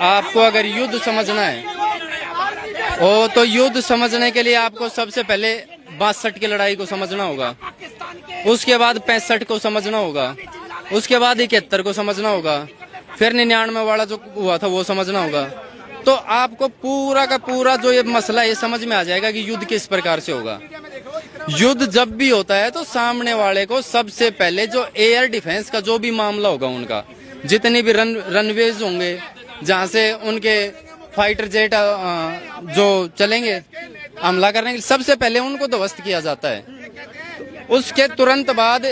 आपको अगर युद्ध समझना है तो युद्ध समझने के लिए आपको सबसे पहले 62 की लड़ाई को समझना होगा, उसके बाद 65 को समझना होगा, उसके बाद 71 को समझना होगा, फिर 99 वाला जो हुआ था वो समझना होगा। तो आपको पूरा का पूरा जो ये मसला ये समझ में आ जाएगा कि युद्ध किस प्रकार से होगा। युद्ध जब भी होता है तो सामने वाले को सबसे पहले जो एयर डिफेंस का जो भी मामला होगा, उनका जितने भी रनवेज होंगे जहां से उनके फाइटर जेट जो चलेंगे हमला करने के लिए, सबसे पहले उनको ध्वस्त किया जाता है। उसके तुरंत बाद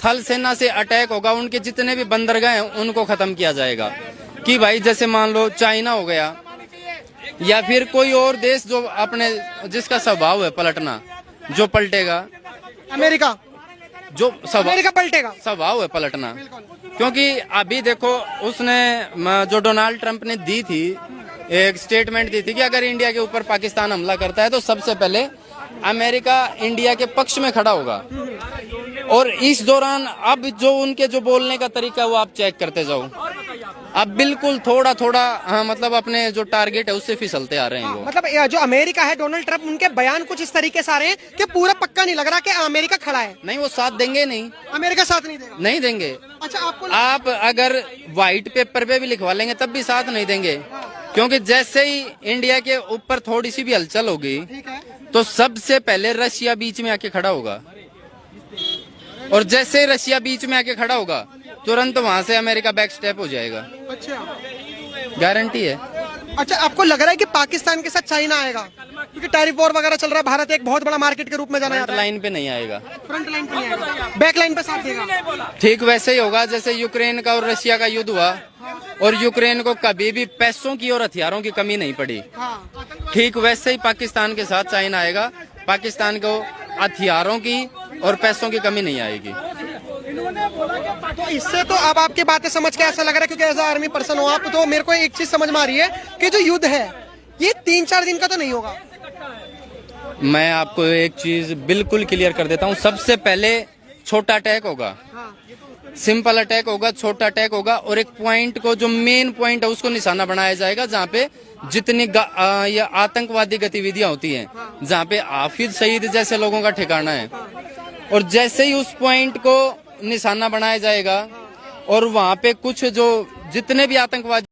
थल सेना से अटैक होगा, उनके जितने भी बंदरगाह हैं उनको खत्म किया जाएगा। कि भाई जैसे मान लो चाइना हो गया या फिर कोई और देश जो अपने जिसका स्वभाव है पलटना, जो पलटेगा, अमेरिका जो अमेरिका पलटेगा, स्वभाव है पलटना। क्योंकि अभी देखो उसने जो डोनाल्ड ट्रंप ने दी थी एक स्टेटमेंट दी थी कि अगर इंडिया के ऊपर पाकिस्तान हमला करता है तो सबसे पहले अमेरिका इंडिया के पक्ष में खड़ा होगा। और इस दौरान अब जो उनके जो बोलने का तरीका है वो आप चेक करते जाओ, अब बिल्कुल थोड़ा थोड़ा मतलब अपने जो टारगेट है उससे फिसलते आ रहे हैं वो। मतलब जो अमेरिका है, डोनाल्ड ट्रंप, उनके बयान कुछ इस तरीके से आ रहे हैं कि पूरा पक्का नहीं लग रहा कि अमेरिका खड़ा है। नहीं, वो साथ देंगे नहीं, अमेरिका साथ नहीं देगा, नहीं देंगे। अच्छा, आपको आप अगर व्हाइट पेपर पे भी लिखवा लेंगे तब भी साथ नहीं देंगे, क्योंकि जैसे ही इंडिया के ऊपर थोड़ी सी भी हलचल होगी तो सबसे पहले रशिया बीच में आके खड़ा होगा, और जैसे ही रशिया बीच में आके खड़ा होगा तुरंत वहां से अमेरिका बैक स्टेप हो जाएगा। अच्छा, गारंटी है। अच्छा, आपको लग रहा है कि पाकिस्तान के साथ चाइना आएगा क्योंकि टैरिफ वॉर वगैरह चल रहा है, भारत एक बहुत बड़ा मार्केट के रूप में जाना जाता है। लाइन पे नहीं आएगा, फ्रंट लाइन पे नहीं आएगा, बैक लाइन पे साथ देगा। ठीक वैसे ही होगा जैसे यूक्रेन का और रशिया का युद्ध हुआ, और यूक्रेन को कभी भी पैसों की और हथियारों की कमी नहीं पड़ी। ठीक वैसे ही पाकिस्तान के साथ चाइना आएगा, पाकिस्तान को हथियारों की और पैसों की कमी नहीं आएगी। तो इससे तो अब आपकी बातें समझ के ऐसा लग रहा है, क्योंकि एज आर्मी पर्सन हो आप, तो मेरे को एक चीज समझ में आ रही है कि जो युद्ध है ये 3-4 दिन का तो नहीं होगा। मैं आपको एक चीज बिल्कुल क्लियर कर देता हूँ, सबसे पहले छोटा अटैक होगा, सिंपल अटैक होगा, छोटा अटैक होगा, और एक पॉइंट को जो मेन पॉइंट है उसको निशाना बनाया जाएगा जहाँ पे जितनी या आतंकवादी गतिविधियां होती हैं, जहाँ पे हाफिज सईद जैसे लोगों का ठिकाना है, और जैसे ही उस पॉइंट को निशाना बनाया जाएगा और वहाँ पे कुछ जो जितने भी आतंकवादी